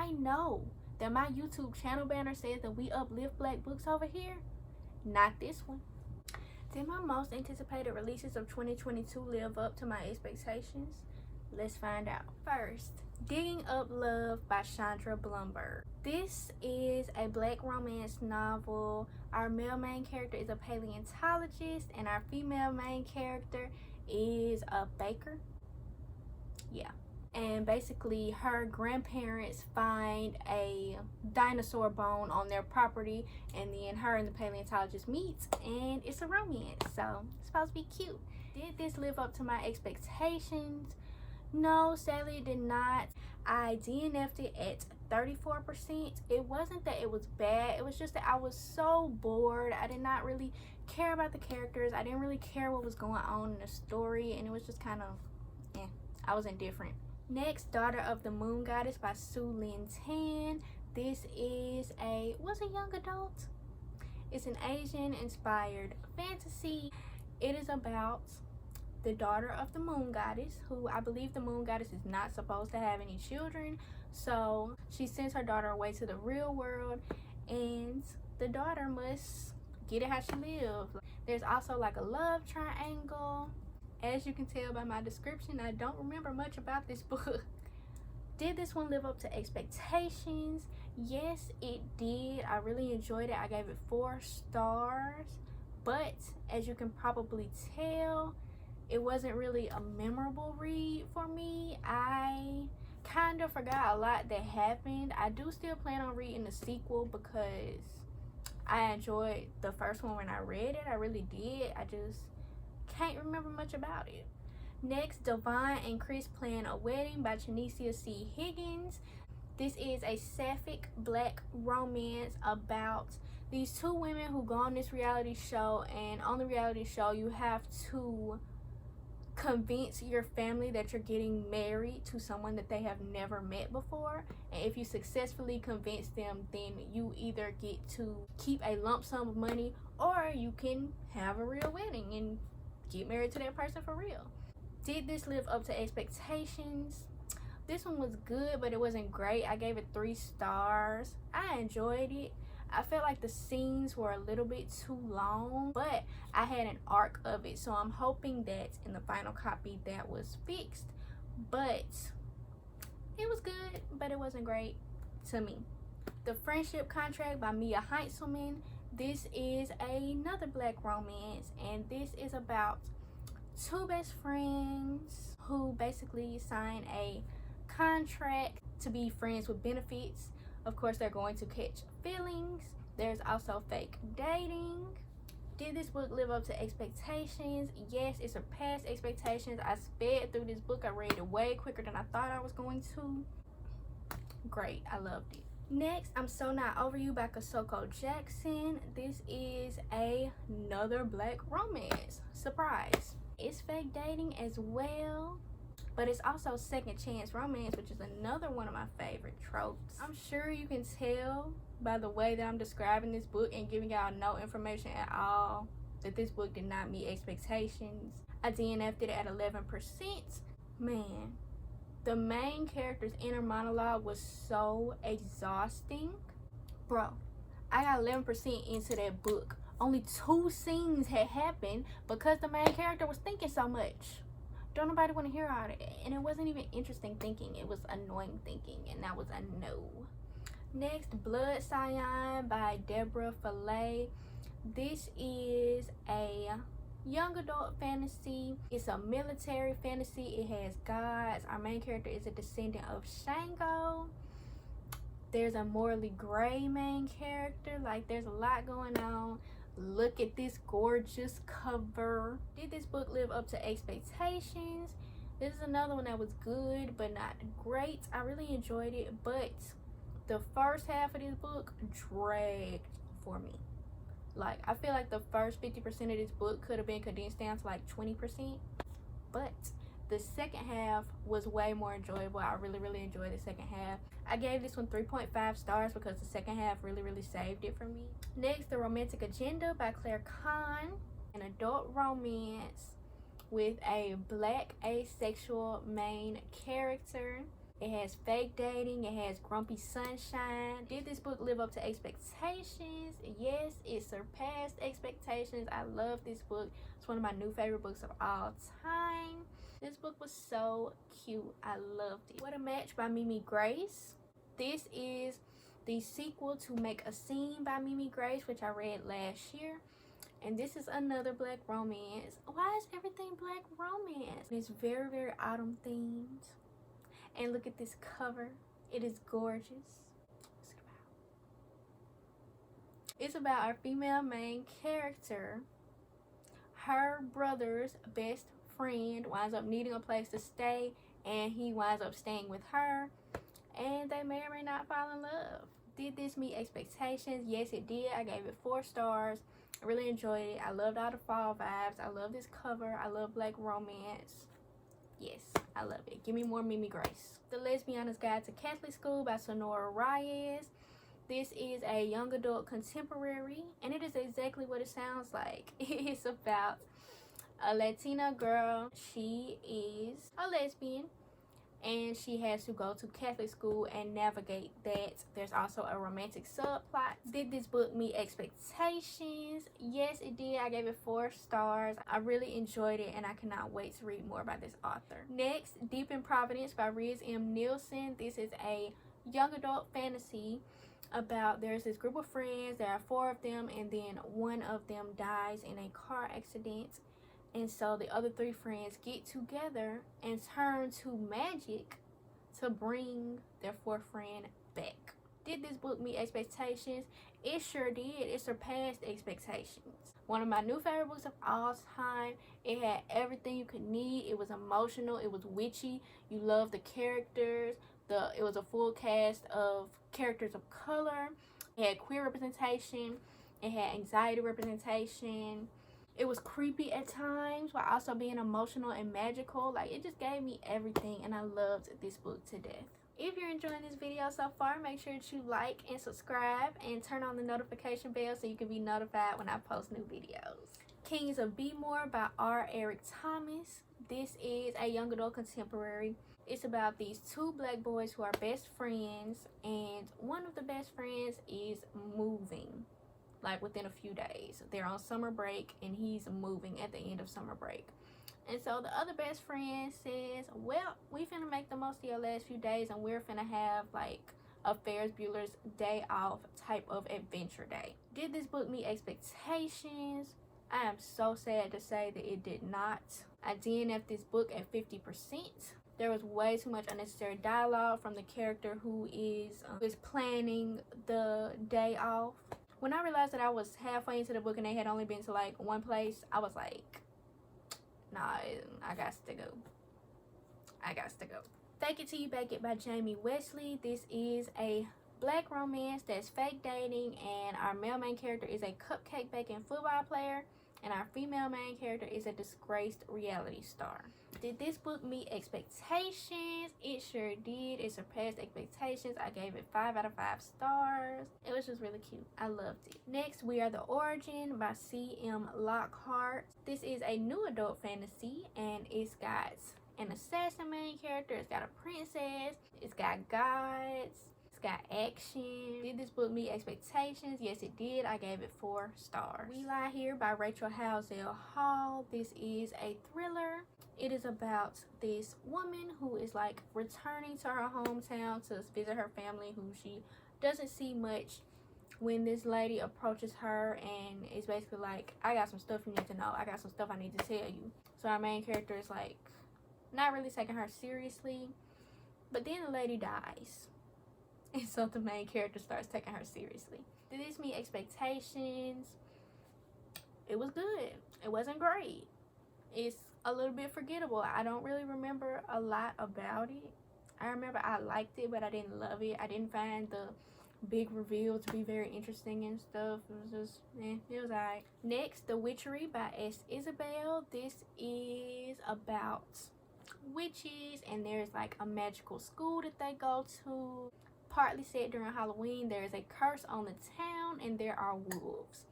I know that my YouTube channel banner says that we uplift black books over here. Not this one. Did my most anticipated releases of 2022 live up to my expectations? Let's find out. First, Digging Up Love by Chandra Blumberg. This is a black romance novel. Our male main character is a paleontologist and our female main character is a baker. Yeah. And basically her grandparents find a dinosaur bone on their property, and then her and the paleontologist meet, and it's a romance, so it's supposed to be cute. Did this live up to my expectations? No, sadly it did not. I DNF'd it at 34%. It wasn't that it was bad, it was just that I was so bored. I did not really care about the characters. I didn't really care what was going on in the story, and it was just kind of I was indifferent. Next, Daughter of the Moon Goddess by Su Lin Tan. This is a young adult. It's an Asian inspired fantasy. It is about the daughter of the moon goddess, who I believe the moon goddess is not supposed to have any children, so she sends her daughter away to the real world, and the daughter must get it how she lives. There's also like a love triangle. As you can tell by my description, I don't remember much about this book. Did this one live up to expectations? Yes, it did. I really enjoyed it. I gave it 4 stars, but as you can probably tell, it wasn't really a memorable read for me. I kind of forgot a lot that happened. I do still plan on reading the sequel because I enjoyed the first one when I read it. I really did. I just can't remember much about it. Next, Devon and Kris Plan a Wedding by Chanesia C. Higgins. This is a sapphic black romance about these 2 women who go on this reality show, and on the reality show you have to convince your family that you're getting married to someone that they have never met before, and if you successfully convince them, then you either get to keep a lump sum of money or you can have a real wedding and get married to that person for real. Did this live up to expectations? This one was good, but it wasn't great. I gave it 3 stars. I enjoyed it. I felt like the scenes were a little bit too long, but I had an arc of it, so I'm hoping that in the final copy that was fixed. But it was good, but it wasn't great to me. The Friendship Contract by Mia Heintzelman. This is another black romance, and this is about 2 best friends who basically sign a contract to be friends with benefits. Of course, they're going to catch feelings. There's also fake dating. Did this book live up to expectations? Yes, it surpassed expectations. I sped through this book. I read it way quicker than I thought I was going to. Great, I loved it. Next, I'm So Not Over You by Kosoko Jackson. This is another black romance. Surprise. It's fake dating as well, but it's also second chance romance, which is another one of my favorite tropes. I'm sure you can tell by the way that I'm describing this book and giving y'all no information at all that this book did not meet expectations. I DNF'd it at 11%. Man, the main character's inner monologue was so exhausting. Bro, I got 11% into that book. Only 2 scenes had happened because the main character was thinking so much. Don't nobody want to hear all that. And it wasn't even interesting thinking. It was annoying thinking, and that was a no. Next, Blood Scion by Deborah Fillet. This is a young adult fantasy. It's a military fantasy. It has gods. Our main character is a descendant of Shango. There's a morally gray main character. Like, there's a lot going on. Look at this gorgeous cover. Did this book live up to expectations? This is another one that was good but not great. I really enjoyed it, but the first half of this book dragged for me. Like, I feel like the first 50% of this book could have been condensed down to like 20%, but the second half was way more enjoyable. I really enjoyed the second half. I gave this one 3.5 stars because the second half really saved it for me. Next, The Romantic Agenda by Claire Kahn, an adult romance with a black asexual main character. It has fake dating. It has grumpy sunshine. Did this book live up to expectations? Yes, it surpassed expectations. I love this book. It's one of my new favorite books of all time. This book was so cute. I loved it. What a Match by Mimi Grace. This is the sequel to Make a Scene by Mimi Grace, which I read last year. And this is another black romance. Why is everything black romance? It's very, very autumn themed. And look at this cover. It is gorgeous. What's it about? It's about our female main character. Her brother's best friend winds up needing a place to stay, and he winds up staying with her, and they may or may not fall in love. Did this meet expectations? Yes, it did. I gave it 4 stars. I really enjoyed it. I loved all the fall vibes. I love this cover. I love black romance. Yes, I love it. Give me more Mimi Grace. The Lesbiana's Guide to Catholic School by Sonora Reyes. This is a young adult contemporary, and it is exactly what it sounds like. It's about a Latina girl. She is a lesbian, and she has to go to Catholic school and navigate that. There's also a romantic subplot. Did this book meet expectations? Yes, it did. I gave it 4 stars. I really enjoyed it, and I cannot wait to read more by this author. Next, Deep in Providence by Riz M. Nielsen. This is a young adult fantasy about there's this group of friends. There are 4 of them, and then one of them dies in a car accident. And so the other 3 friends get together and turn to magic to bring their 4th friend back. Did this book meet expectations? It sure did. It surpassed expectations. One of my new favorite books of all time. It had everything you could need. It was emotional. It was witchy. You loved the characters. It was a full cast of characters of color. It had queer representation. It had anxiety representation. It was creepy at times while also being emotional and magical. Like, it just gave me everything, and I loved this book to death. If you're enjoying this video so far, make sure that you like and subscribe and turn on the notification bell so you can be notified when I post new videos. Kings of Be More by R. Eric Thomas. This is a young adult contemporary. It's about these 2 black boys who are best friends, and one of the best friends is moving. Like within a few days. They're on summer break, and he's moving at the end of summer break. And so the other best friend says, well, we finna make the most of your last few days, and we're finna have like a Ferris Bueller's Day Off type of adventure day. Did this book meet expectations? I am so sad to say that it did not. I DNF'd this book at 50%. There was way too much unnecessary dialogue from the character who is planning the day off. When I realized that I was halfway into the book and they had only been to like one place, I was like, nah, I got to go. I got to go. Fake It Till You Bake It by Jamie Wesley. This is a black romance that's fake dating, and our male main character is a cupcake baking football player, and our female main character is a disgraced reality star. Did this book meet expectations? It sure did. It surpassed expectations. I gave it 5 out of 5 stars. It was just really cute. I loved it. Next, We Are the Origin by C.M. Lockhart. This is a new adult fantasy, and it's got an assassin main character. It's got a princess. It's got gods. It's got action. Did this book meet expectations? Yes, it did. I gave it 4 stars. We Lie Here by Rachel Housel Hall. This is a thriller. It is about this woman who is like returning to her hometown to visit her family, who she doesn't see much, when this lady approaches her and is basically like, I got some stuff you need to know. I got some stuff I need to tell you. So our main character is like not really taking her seriously, but then the lady dies. And so the main character starts taking her seriously. Did this meet expectations? It was good. It wasn't great. It's a little bit forgettable. I don't really remember a lot about it. I remember I liked it, but I didn't love it. I didn't find the big reveal to be very interesting and stuff. It was just, it was alright. Next, The Witchery by S. Isabel. This is about witches, and there's like a magical school that they go to. Partly set during Halloween. There is a curse on the town, and there are wolves.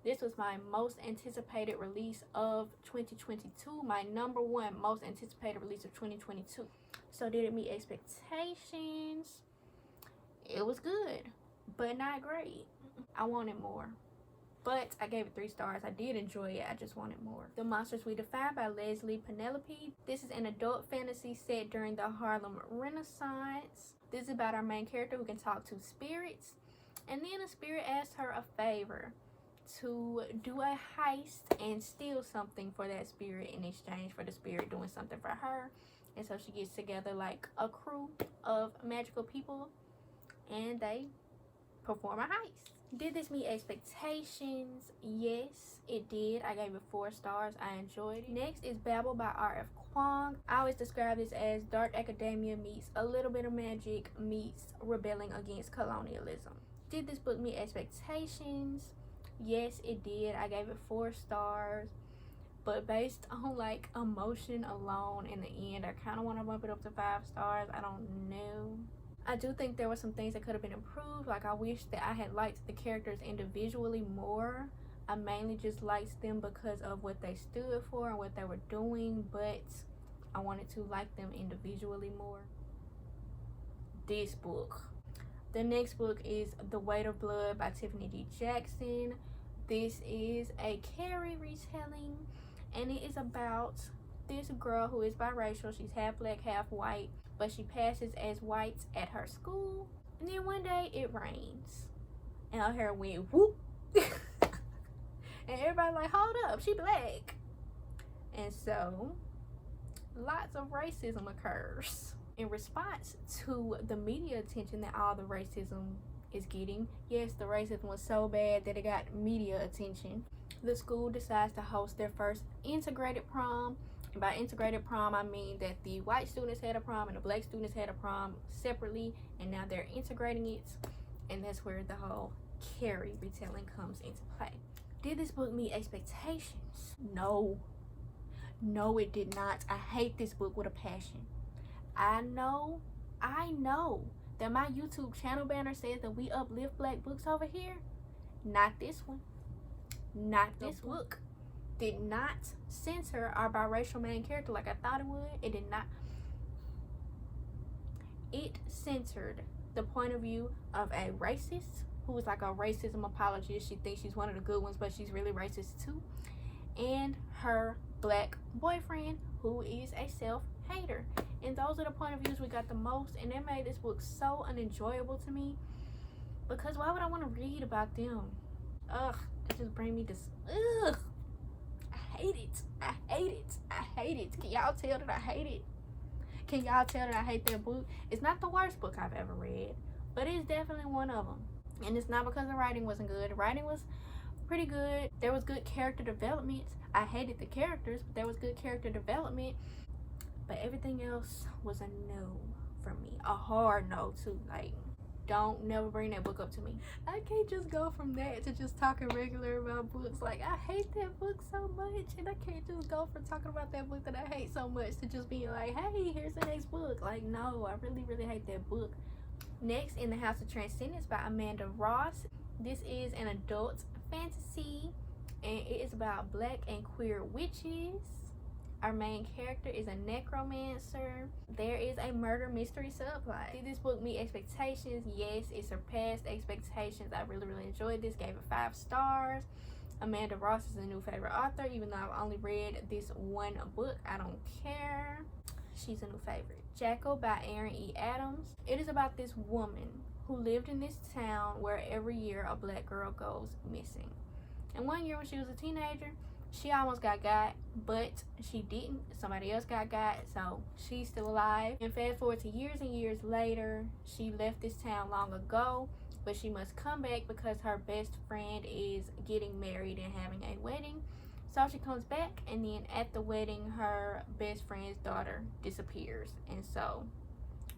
This was my most anticipated release of 2022. My #1 most anticipated release of 2022. So did it meet expectations? It was good, but not great. I wanted more, but I gave it 3 stars. I did enjoy it. I just wanted more. The Monsters We Defy by Leslie Penelope. This is an adult fantasy set during the Harlem Renaissance. This is about our main character who can talk to spirits, and then a spirit asks her a favor to do a heist and steal something for that spirit in exchange for the spirit doing something for her. And so she gets together like a crew of magical people and they perform a heist. Did this meet expectations? Yes, it did. I gave it 4 stars. I enjoyed it. Next is Babel by R.F. Kuang. I always describe this as dark academia meets a little bit of magic meets rebelling against colonialism. Did this book meet expectations? Yes, it did. I gave it 4 stars. But based on like emotion alone in the end, I kind of want to bump it up to 5 stars. I don't know. I do think there were some things that could have been improved. Like I wish that I had liked the characters individually more. I mainly just liked them because of what they stood for and what they were doing, but I wanted to like them individually more. This book. The next book is The Weight of Blood by Tiffany D. Jackson. This is a Carrie retelling, and it is about this girl who is biracial. She's half black, half white, but she passes as white at her school. And then one day it rains, and her hair went whoop. And everybody like, hold up, she black. And so lots of racism occurs. In response to the media attention that all the racism is getting, yes, the racism was so bad that it got media attention, the school decides to host their first integrated prom. And by integrated prom, I mean that the white students had a prom and the black students had a prom separately, and now they're integrating it. And that's where the whole Carrie retelling comes into play. Did this book meet expectations? No. No, it did not. I hate this book with a passion. I know that my YouTube channel banner says that we uplift black books over here. Not this one. Not this book. Did not censor our biracial main character like I thought it would. It did not. It censored the point of view of a racist who is like a racism apologist. She thinks she's one of the good ones, but she's really racist too. And her black boyfriend who is a self-hater. And those are the point of views we got the most, and that made this book so unenjoyable to me, because why would I want to read about them? Ugh, it just brings me this, ugh, I hate it, I hate it, I hate it. Can y'all tell that I hate it? Can y'all tell that I hate that book? It's not the worst book I've ever read, but it's definitely one of them. And it's not because the writing wasn't good. The writing was pretty good. There was good character development. I hated the characters, but there was good character development. But everything else was a no for me. A hard no too. Like, don't never bring that book up to me. I can't just go from that to just talking regular about books. Like, I hate that book so much, and I can't just go from talking about that book that I hate so much to just being like, hey, here's the next book. Like, no, I really, really hate that book. Next, in the House of Transcendence by Amanda Ross. This is an adult fantasy, and it is about black and queer witches. Our main character is a necromancer. There is a murder mystery subplot. Did this book meet expectations? Yes, it surpassed expectations. I really, really enjoyed this. Gave it 5 stars. Amanda Ross is a new favorite author. Even though I've only read this one book, I don't care. She's a new favorite. Jackal by Aaron E. Adams. It is about this woman who lived in this town where every year a black girl goes missing. And one year when she was a teenager, she almost got but she didn't. Somebody else got so she's still alive. And fast forward to years and years later, she left this town long ago, but she must come back because her best friend is getting married and having a wedding. So she comes back, and then at the wedding, her best friend's daughter disappears. And so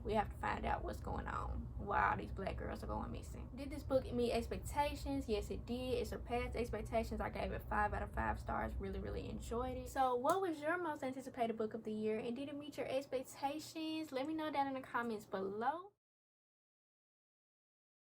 we have to find out what's going on, why all these black girls are going missing. Did this book meet expectations? Yes, it did. It surpassed expectations. I gave it 5 out of 5 stars. Really, really enjoyed it. So what was your most anticipated book of the year, and did it meet your expectations? Let me know down in the comments below.